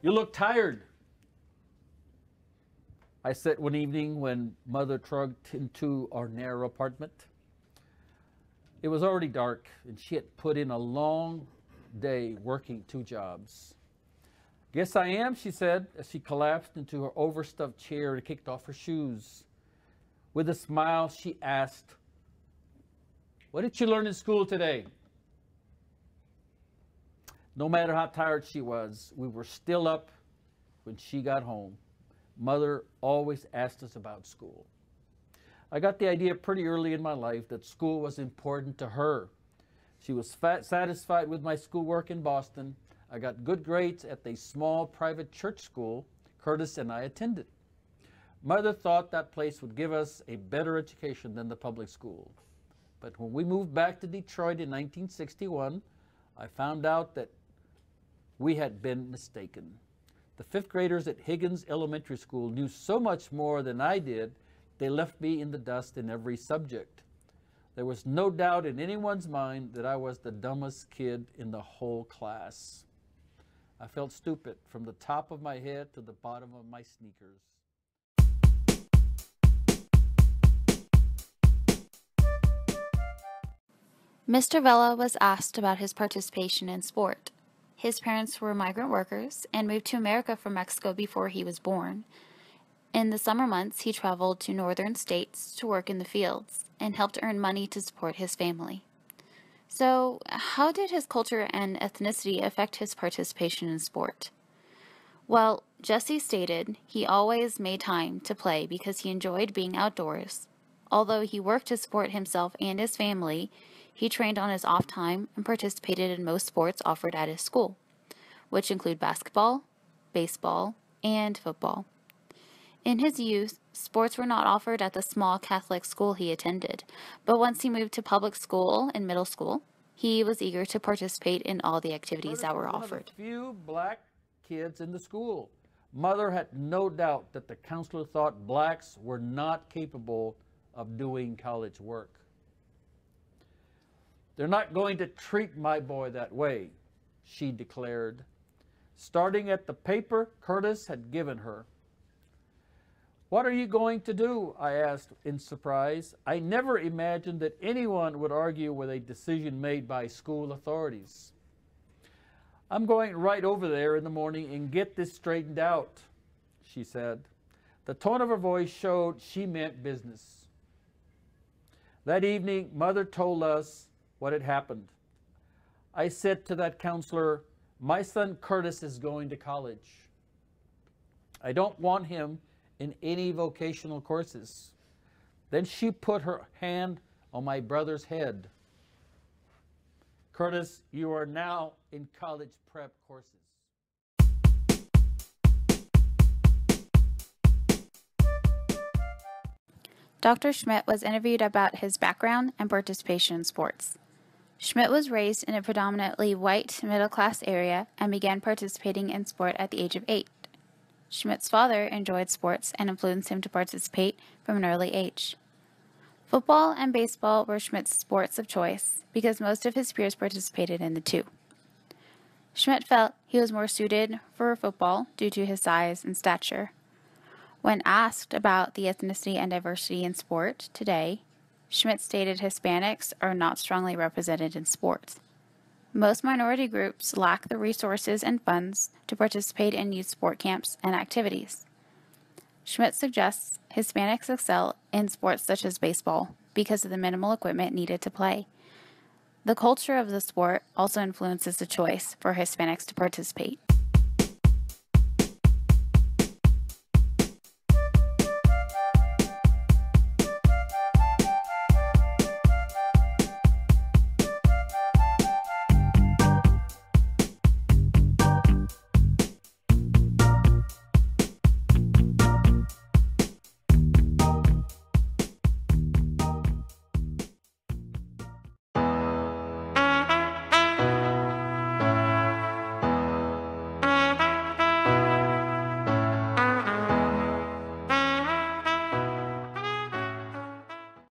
You look tired, I said one evening when Mother trudged into our narrow apartment. It was already dark, and she had put in a long day working 2 jobs. Guess I am, she said, as she collapsed into her overstuffed chair and kicked off her shoes. With a smile, she asked, "What did you learn in school today?" No matter how tired she was, we were still up when she got home. Mother always asked us about school. I got the idea pretty early in my life that school was important to her. She was satisfied with my schoolwork in Boston. I got good grades at the small private church school Curtis and I attended. Mother thought that place would give us a better education than the public school. But when we moved back to Detroit in 1961, I found out that we had been mistaken. The 5th graders at Higgins Elementary School knew so much more than I did, they left me in the dust in every subject. There was no doubt in anyone's mind that I was the dumbest kid in the whole class. I felt stupid from the top of my head to the bottom of my sneakers. Mr. Vela was asked about his participation in sport. His parents were migrant workers and moved to America from Mexico before he was born. In the summer months, he traveled to northern states to work in the fields and helped earn money to support his family. So, how did his culture and ethnicity affect his participation in sport? Well, Jesse stated he always made time to play because he enjoyed being outdoors. Although he worked to support himself and his family, he trained on his off time and participated in most sports offered at his school, which include basketball, baseball, and football. In his youth, sports were not offered at the small Catholic school he attended, but once he moved to public school in middle school, he was eager to participate in all the activities that were offered. One of the few black kids in the school. Mother had no doubt that the counselor thought blacks were not capable of doing college work. "They're not going to treat my boy that way," she declared, starting at the paper Curtis had given her. "What are you going to do?" I asked in surprise. I never imagined that anyone would argue with a decision made by school authorities. "I'm going right over there in the morning and get this straightened out," she said. The tone of her voice showed she meant business. That evening, Mother told us what had happened. I said to that counselor, "My son Curtis is going to college. I don't want him in any vocational courses." Then she put her hand on my brother's head. "Curtis, you are now in college prep courses." Dr. Schmidt was interviewed about his background and participation in sports. Schmidt was raised in a predominantly white middle-class area and began participating in sport at the age of 8. Schmidt's father enjoyed sports and influenced him to participate from an early age. Football and baseball were Schmidt's sports of choice because most of his peers participated in the two. Schmidt felt he was more suited for football due to his size and stature. When asked about the ethnicity and diversity in sport today, Schmidt stated Hispanics are not strongly represented in sports. Most minority groups lack the resources and funds to participate in youth sport camps and activities. Schmidt suggests Hispanics excel in sports such as baseball because of the minimal equipment needed to play. The culture of the sport also influences the choice for Hispanics to participate.